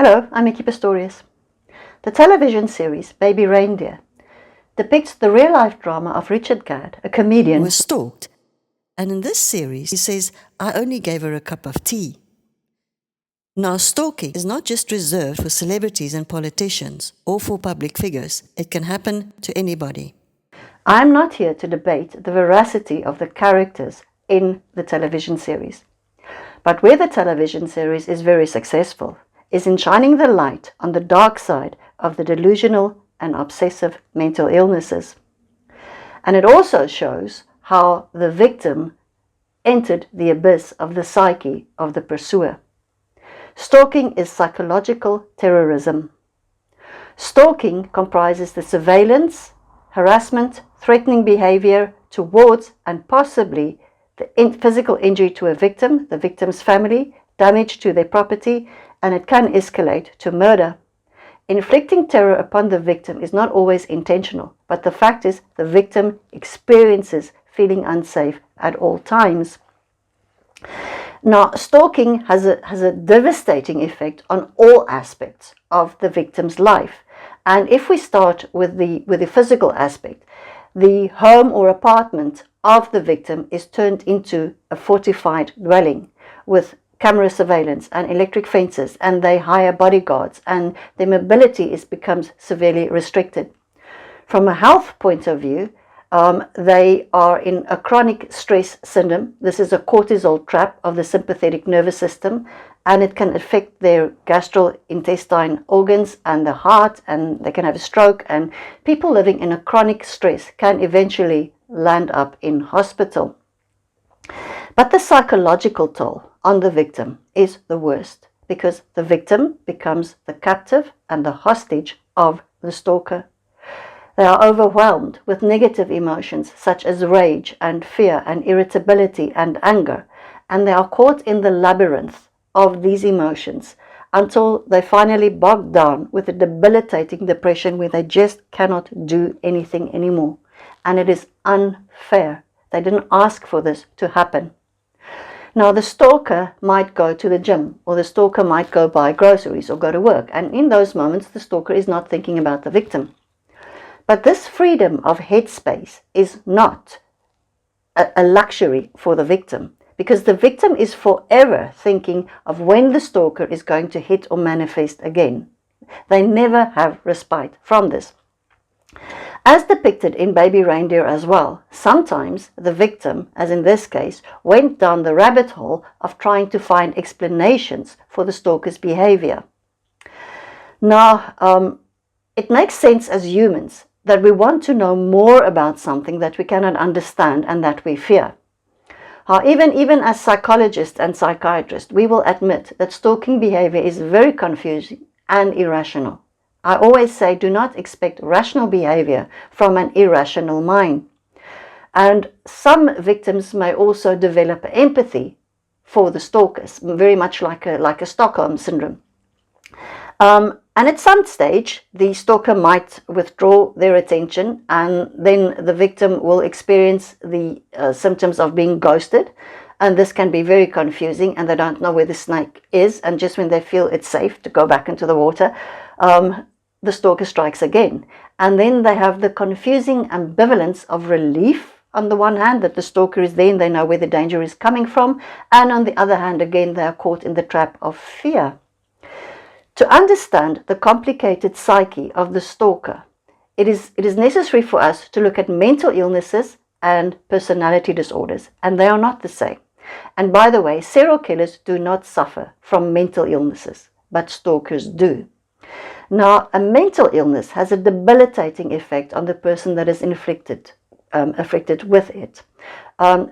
Hello, I'm Micki Pistorius. The television series Baby Reindeer depicts the real-life drama of Richard Gadd, a comedian who was stalked. And in this series, he says, I only gave her a cup of tea. Now, stalking is not just reserved for celebrities and politicians or for public figures. It can happen to anybody. I'm not here to debate the veracity of the characters in the television series. But where the television series is very successful is in shining the light on the dark side of the delusional and obsessive mental illnesses. And it also shows how the victim entered the abyss of the psyche of the pursuer. Stalking is psychological terrorism. Stalking comprises the surveillance, harassment, threatening behavior towards and possibly the physical injury to a victim, the victim's family, damage to their property, and it can escalate to murder. Inflicting terror upon the victim is not always intentional, but the fact is the victim experiences feeling unsafe at all times. Now, stalking has a devastating effect on all aspects of the victim's life. And if we start with the physical aspect, the home or apartment of the victim is turned into a fortified dwelling with camera surveillance and electric fences, and they hire bodyguards, and their mobility becomes severely restricted. From a health point of view, they are in a chronic stress syndrome. This is a cortisol trap of the sympathetic nervous system, and it can affect their gastrointestinal organs and the heart, and they can have a stroke, and people living in a chronic stress can eventually land up in hospital. But the psychological toll on the victim is the worst, because the victim becomes the captive and the hostage of the stalker. They are overwhelmed with negative emotions such as rage and fear and irritability and anger, and they are caught in the labyrinth of these emotions until they finally bog down with a debilitating depression where they just cannot do anything anymore. And it is unfair. They didn't ask for this to happen. Now, the stalker might go to the gym, or the stalker might go buy groceries or go to work, and in those moments the stalker is not thinking about the victim. But this freedom of headspace is not a luxury for the victim, because the victim is forever thinking of when the stalker is going to hit or manifest again. They never have respite from this. As depicted in Baby Reindeer as well, sometimes the victim, as in this case, went down the rabbit hole of trying to find explanations for the stalker's behavior. Now, it makes sense as humans that we want to know more about something that we cannot understand and that we fear. Even as psychologists and psychiatrists, we will admit that stalking behavior is very confusing and irrational. I always say, do not expect rational behavior from an irrational mind. And some victims may also develop empathy for the stalkers, very much like a Stockholm syndrome. And at some stage, the stalker might withdraw their attention, and then the victim will experience the symptoms of being ghosted. And this can be very confusing, and they don't know where the snake is. And just when they feel it's safe to go back into the water, the stalker strikes again. And then they have the confusing ambivalence of relief on the one hand, that the stalker is there and they know where the danger is coming from. And on the other hand, again, they are caught in the trap of fear. To understand the complicated psyche of the stalker, it is necessary for us to look at mental illnesses and personality disorders, and they are not the same. And by the way, serial killers do not suffer from mental illnesses, but stalkers do. Now, a mental illness has a debilitating effect on the person that is afflicted with it.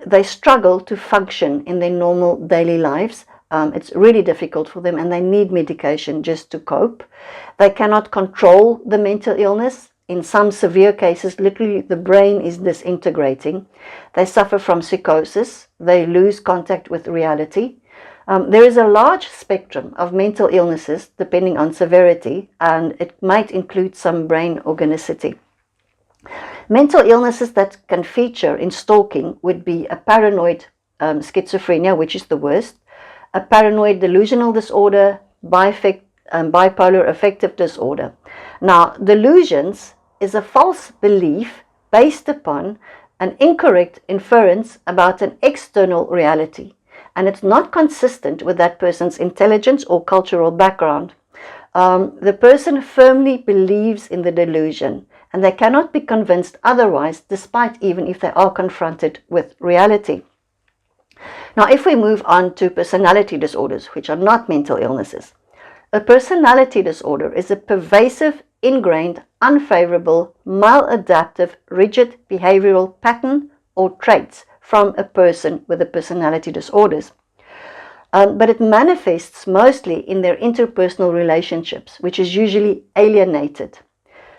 They struggle to function in their normal daily lives. It's really difficult for them, and they need medication just to cope. They cannot control the mental illness. In some severe cases, literally the brain is disintegrating. They suffer from psychosis. They lose contact with reality. There is a large spectrum of mental illnesses depending on severity, and it might include some brain organicity. Mental illnesses that can feature in stalking would be a paranoid schizophrenia, which is the worst, a paranoid delusional disorder, bipolar affective disorder. Now, delusions is a false belief based upon an incorrect inference about an external reality, and it's not consistent with that person's intelligence or cultural background. The person firmly believes in the delusion, and they cannot be convinced otherwise, despite even if they are confronted with reality. Now, if we move on to personality disorders, which are not mental illnesses, a personality disorder is a pervasive, ingrained, unfavorable, maladaptive, rigid behavioral pattern or traits from a person with a personality disorders. But it manifests mostly in their interpersonal relationships, which is usually alienated.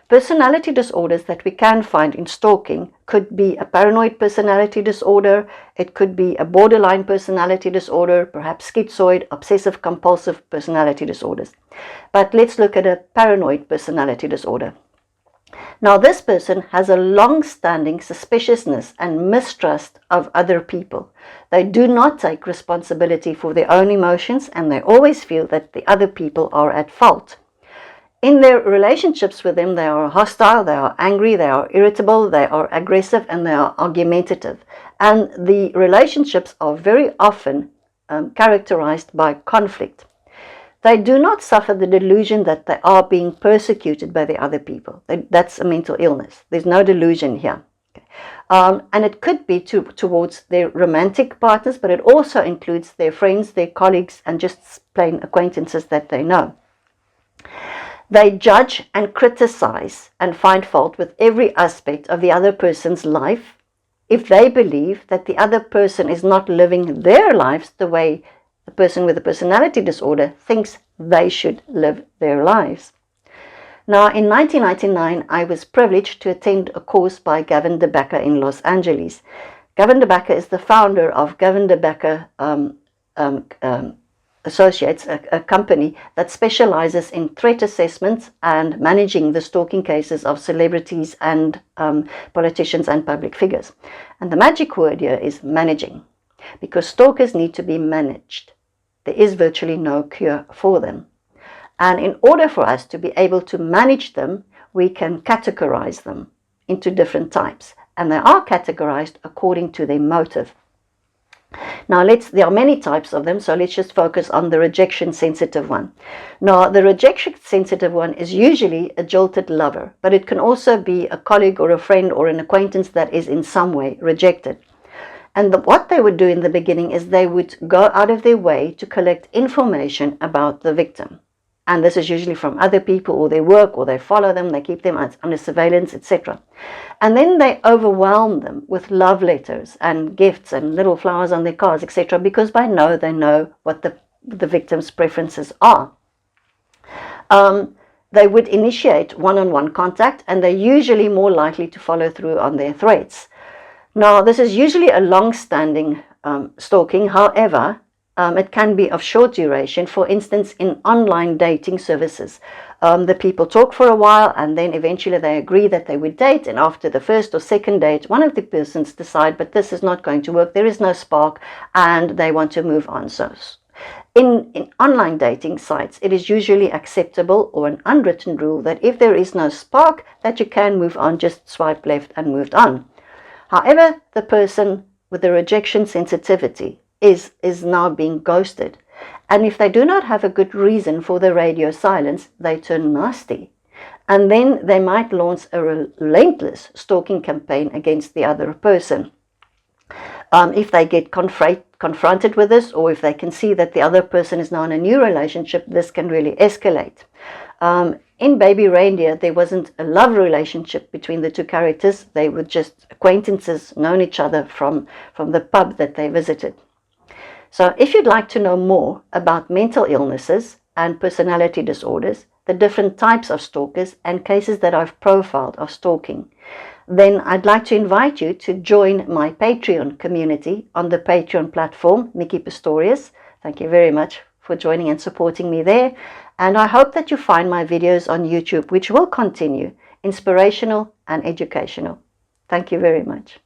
Personality disorders that we can find in stalking could be a paranoid personality disorder, it could be a borderline personality disorder, perhaps schizoid, obsessive compulsive personality disorders. But let's look at a paranoid personality disorder. Now, this person has a long-standing suspiciousness and mistrust of other people. They do not take responsibility for their own emotions, and they always feel that the other people are at fault. In their relationships with them, they are hostile, they are angry, they are irritable, they are aggressive, and they are argumentative. And the relationships are very often characterized by conflict. They do not suffer the delusion that they are being persecuted by the other people. That's a mental illness. There's no delusion here. Okay. And it could be towards their romantic partners, but it also includes their friends, their colleagues, and just plain acquaintances that they know. They judge and criticize and find fault with every aspect of the other person's life if they believe that the other person is not living their lives the way the person with a personality disorder thinks they should live their lives. Now, in 1999, I was privileged to attend a course by Gavin de Becker in Los Angeles. Gavin de Becker is the founder of Gavin de Becker Associates, a company that specializes in threat assessments and managing the stalking cases of celebrities and politicians and public figures. And the magic word here is managing, because stalkers need to be managed. There is virtually no cure for them. And in order for us to be able to manage them, we can categorize them into different types. And they are categorized according to their motive. Now, there are many types of them, so let's just focus on the rejection-sensitive one. Now, the rejection-sensitive one is usually a jilted lover, but it can also be a colleague or a friend or an acquaintance that is in some way rejected. And what they would do in the beginning is they would go out of their way to collect information about the victim. And this is usually from other people, or their work, or they follow them, they keep them under surveillance, etc. And then they overwhelm them with love letters and gifts and little flowers on their cards, etc. Because by now they know what the victim's preferences are. They would initiate one-on-one contact, and they're usually more likely to follow through on their threats. Now, this is usually a long-standing stalking. However, it can be of short duration. For instance, in online dating services, the people talk for a while, and then eventually they agree that they would date, and after the first or second date, one of the persons decide, but this is not going to work, there is no spark, and they want to move on. So in online dating sites, it is usually acceptable, or an unwritten rule, that if there is no spark, that you can move on, just swipe left and moved on. However, the person with the rejection sensitivity is now being ghosted. And if they do not have a good reason for the radio silence, they turn nasty. And then they might launch a relentless stalking campaign against the other person. If they get confronted with this, or if they can see that the other person is now in a new relationship, this can really escalate. In Baby Reindeer, there wasn't a love relationship between the two characters. They were just acquaintances, known each other from the pub that they visited. So if you'd like to know more about mental illnesses and personality disorders, the different types of stalkers and cases that I've profiled of stalking, then I'd like to invite you to join my Patreon community on the Patreon platform, Micki Pistorius. Thank you very much for joining and supporting me there. And I hope that you find my videos on YouTube, which will continue, inspirational and educational. Thank you very much.